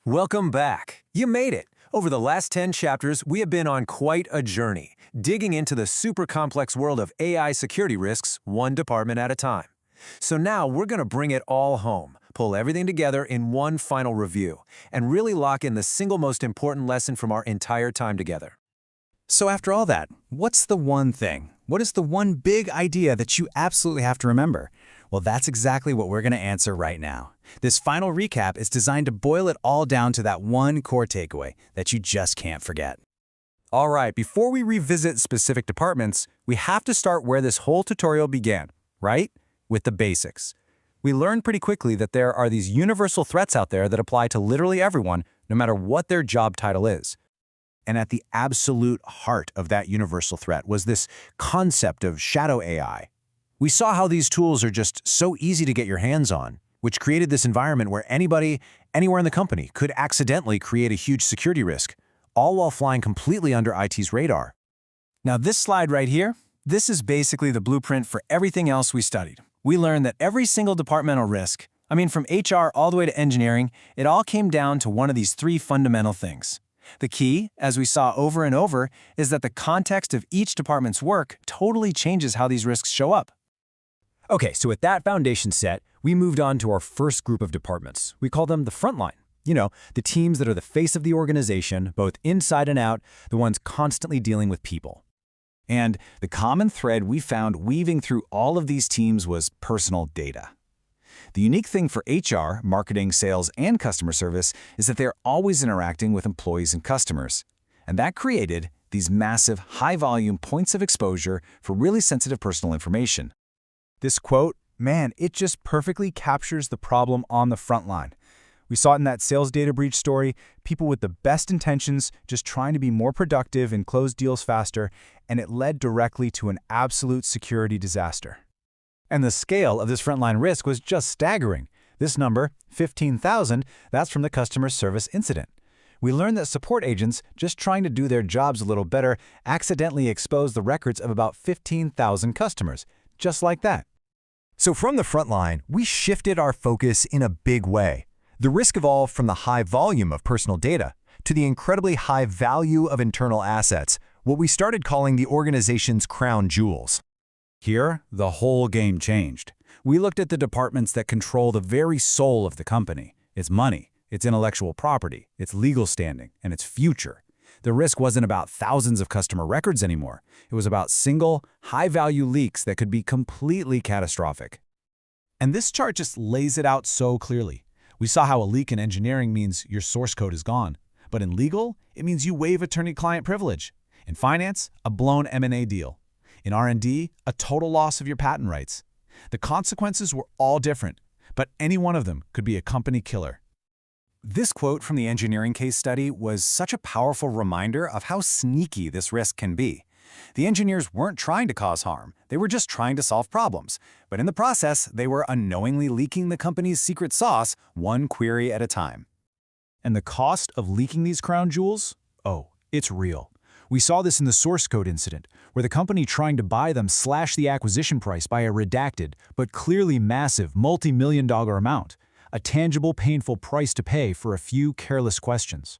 Welcome back. You made it. Over the last 10 chapters, we have been on quite a journey, digging into the super complex world of AI security risks, one department at a time. So now we're going to bring it all home, pull everything together in one final review, and really lock in the single most important lesson from our entire time together. So after all that, what's the one thing? What is the one big idea that you absolutely have to remember? Well, that's exactly what we're going to answer right now. This final recap is designed to boil it all down to that one core takeaway that you just can't forget. All right, before we revisit specific departments, we have to start where this whole tutorial began, right? With the basics. We learned pretty quickly that there are these universal threats out there that apply to literally everyone, no matter what their job title is. And at the absolute heart of that universal threat was this concept of shadow AI. We saw how these tools are just so easy to get your hands on, which created this environment where anybody, anywhere in the company, could accidentally create a huge security risk, all while flying completely under IT's radar. Now this slide right here, this is basically the blueprint for everything else we studied. We learned that every single departmental risk, from HR all the way to engineering, it all came down to one of these three fundamental things. The key, as we saw over and over, is that the context of each department's work totally changes how these risks show up. Okay, so with that foundation set, we moved on to our first group of departments. We call them the frontline. The teams that are the face of the organization, both inside and out, the ones constantly dealing with people. And the common thread we found weaving through all of these teams was personal data. The unique thing for HR, marketing, sales, and customer service is that they're always interacting with employees and customers. And that created these massive, high-volume points of exposure for really sensitive personal information. This quote, man, it just perfectly captures the problem on the front line. We saw it in that sales data breach story, people with the best intentions just trying to be more productive and close deals faster, and it led directly to an absolute security disaster. And the scale of this frontline risk was just staggering. This number, 15,000, that's from the customer service incident. We learned that support agents, just trying to do their jobs a little better, accidentally exposed the records of about 15,000 customers, just like that. So from the front line, we shifted our focus in a big way. The risk evolved from the high volume of personal data to the incredibly high value of internal assets, what we started calling the organization's crown jewels. Here, the whole game changed. We looked at the departments that control the very soul of the company, its money, its intellectual property, its legal standing, and its future. The risk wasn't about thousands of customer records anymore. It was about single, high-value leaks that could be completely catastrophic. And this chart just lays it out so clearly. We saw how a leak in engineering means your source code is gone. But in legal, it means you waive attorney-client privilege. In finance, a blown M&A deal. In R&D, a total loss of your patent rights. The consequences were all different, but any one of them could be a company killer. This quote from the engineering case study was such a powerful reminder of how sneaky this risk can be. The engineers weren't trying to cause harm, they were just trying to solve problems. But in the process, they were unknowingly leaking the company's secret sauce, one query at a time. And the cost of leaking these crown jewels? Oh, it's real. We saw this in the source code incident, where the company trying to buy them slashed the acquisition price by a redacted, but clearly massive multi-million-dollar amount. A tangible, painful price to pay for a few careless questions.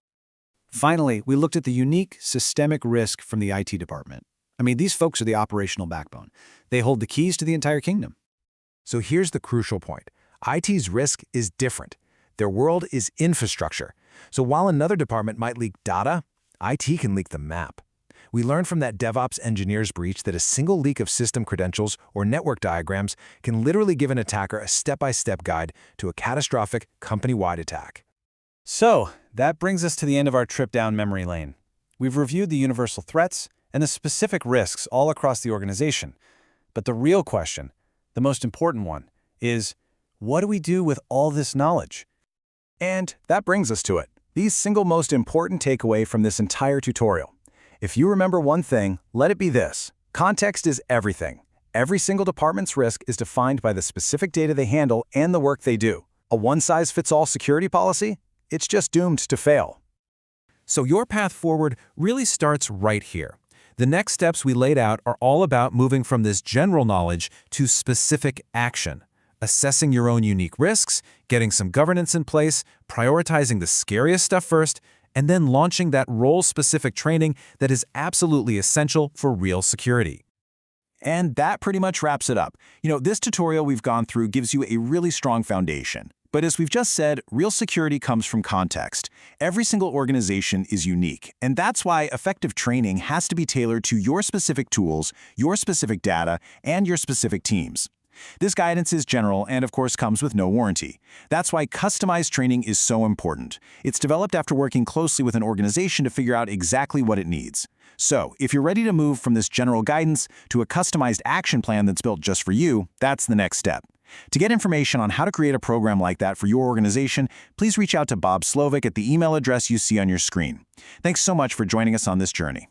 Finally, we looked at the unique, systemic risk from the IT department. These folks are the operational backbone. They hold the keys to the entire kingdom. So here's the crucial point. IT's risk is different. Their world is infrastructure. So while another department might leak data, IT can leak the map. We learned from that DevOps engineer's breach that a single leak of system credentials or network diagrams can literally give an attacker a step-by-step guide to a catastrophic company-wide attack. So, that brings us to the end of our trip down memory lane. We've reviewed the universal threats and the specific risks all across the organization. But the real question, the most important one, is what do we do with all this knowledge? And that brings us to it, the single most important takeaway from this entire tutorial. If you remember one thing, let it be this. Context is everything. Every single department's risk is defined by the specific data they handle and the work they do. A one-size-fits-all security policy? It's just doomed to fail. So your path forward really starts right here. The next steps we laid out are all about moving from this general knowledge to specific action, assessing your own unique risks, getting some governance in place, prioritizing the scariest stuff first, and then launching that role-specific training that is absolutely essential for real security. And that pretty much wraps it up. This tutorial we've gone through gives you a really strong foundation. But as we've just said, real security comes from context. Every single organization is unique, and that's why effective training has to be tailored to your specific tools, your specific data, and your specific teams. This guidance is general and, of course, comes with no warranty. That's why customized training is so important. It's developed after working closely with an organization to figure out exactly what it needs. So, if you're ready to move from this general guidance to a customized action plan that's built just for you, that's the next step. To get information on how to create a program like that for your organization, please reach out to Bob Slovic at the email address you see on your screen. Thanks so much for joining us on this journey.